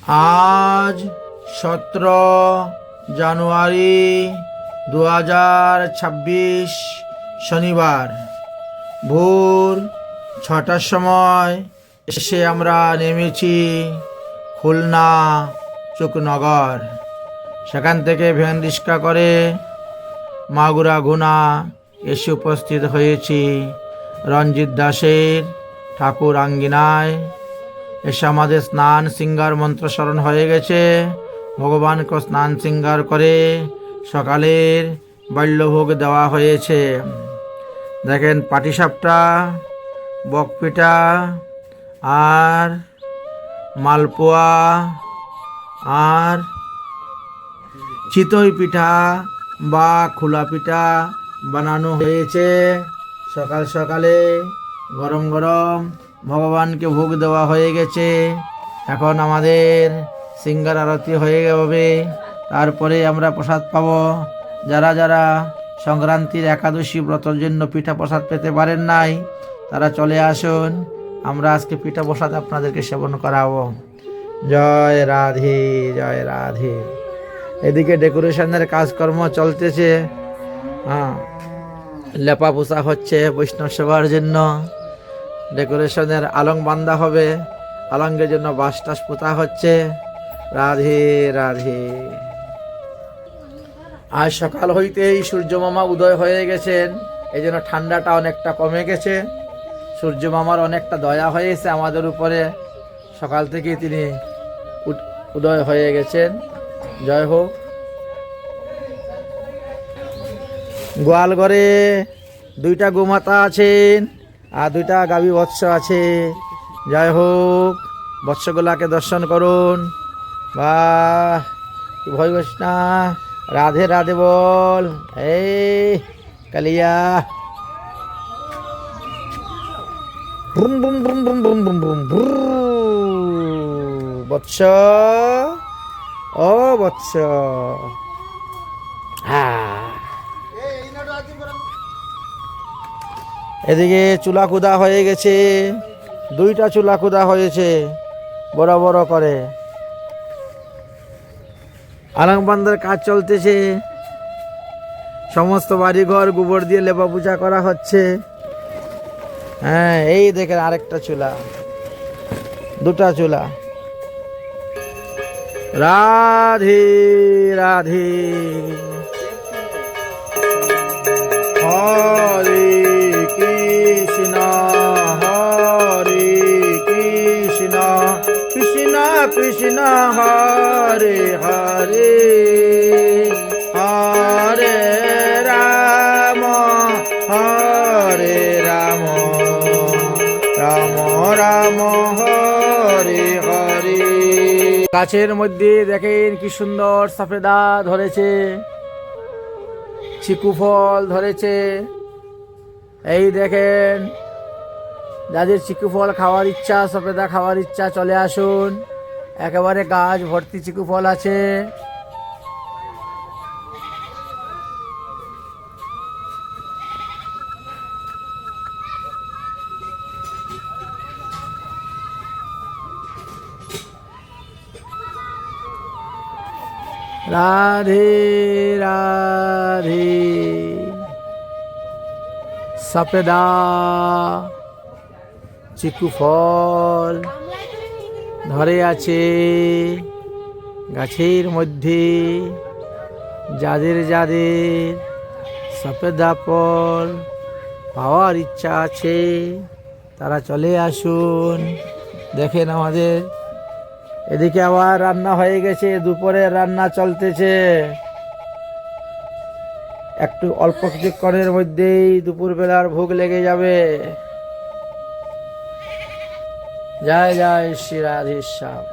আজ 17 জানুয়ারি 2026 শনিবার ভোর 6টার সময় এসে আমরা নেমেছি খুলনা চুকনগর। সেখান থেকে ভ্যান রিক্সা করে মাগুরা গুনা এসে উপস্থিত হয়েছি রঞ্জিত দাসের ঠাকুর আঙ্গিনায়। এসে আমাদের স্নান সিঙ্গার মন্ত্র স্মরণ হয়ে গেছে। ভগবানকে স্নান সিঙ্গার করে সকালের বাল্যভোগ দেওয়া হয়েছে। দেখেন পাটিসাপটা, বকপিঠা আর মালপোয়া আর চিতই পিঠা বা খোলা পিঠা বানানো হয়েছে। সকাল সকালে গরম গরম ভগবানকে ভোগ দেওয়া হয়ে গেছে। এখন আমাদের সিঙ্গার আরতি হয়ে যাবে, তারপরে আমরা প্রসাদ পাবো। যারা যারা সংক্রান্তির একাদশী ব্রতের জন্য পিঠা প্রসাদ পেতে পারেন নাই, তারা চলে আসুন, আমরা আজকে পিঠা প্রসাদ আপনাদেরকে সেবন করাবো। জয় রাধে, জয় রাধে। এদিকে ডেকোরেশনের কাজকর্ম চলতেছে। লেপা পোছা হচ্ছে বৈষ্ণব সেবার জন্য। ডেকোরেশনের আলং বান্ধা হবে, আলঙ্গের জন্য বাঁশ টাস পোতা হচ্ছে। রাধে রাধে। আজ সকাল হইতেই সূর্য মামা উদয় হয়ে গেছেন, এই জন্য ঠান্ডাটা অনেকটা কমে গেছে। সূর্য মামার অনেকটা দয়া হয়েছে আমাদের উপরে, সকাল থেকেই তিনি উদয় হয়ে গেছেন। জয় হোক। গোয়াল ঘরে 2টা গোমাতা আছেন আর 2টা গাভী বৎস আছে। জয় হোক। বৎসগুলাকে দর্শন করুন। বাহ, ভয় কৃষ্ণা। রাধে রাধে বল। এই Kaliya. Boom boom boom boom boom boom boom বৎস, ও বৎস। এদিকে চুলা কুদা হয়ে গেছে, 2টা চুলা কুদা হয়েছে বড় বড় করে। আলংবান্ধার কাজ চলতেছে। সমস্ত বাড়িঘর গোবর দিয়ে লেপা পূজা করা হচ্ছে। হ্যাঁ, এই দেখেন আরেকটা চুলা, 2টা চুলা। রাধে রাধে। হরে কৃষ্ণ হরে কৃষ্ণ কৃষ্ণ কৃষ্ণ হরে হরে হরে রাম হরে রাম রাম রাম হরে হরে। গাছের মধ্যে দেখেন কি সুন্দর সফেদা ধরেছে, চিকু ফল ধরেছে। এই দেখেন, যাদের চিকু ফল খাওয়ার ইচ্ছা, সফেদা খাওয়ার ইচ্ছা, চলে আসুন। একেবারে গাছ ভর্তি চিকু ফল আছে। রাধে রাধে। সফেদা চিকু ফল ধরে আছে গাছের মধ্যে। যাদের যাদের সফেদা ফল পাওয়ার ইচ্ছা আছে, তারা চলে আসুন। দেখেন আমাদের এদিকে আবার রান্না হয়ে গেছে, দুপুরের রান্না চলতেছে। একটু অল্প কিছুক্ষণের মধ্যেই দুপুরবেলার ভোগ লেগে যাবে। জয় জয় শ্রী রাধেশ্যাম।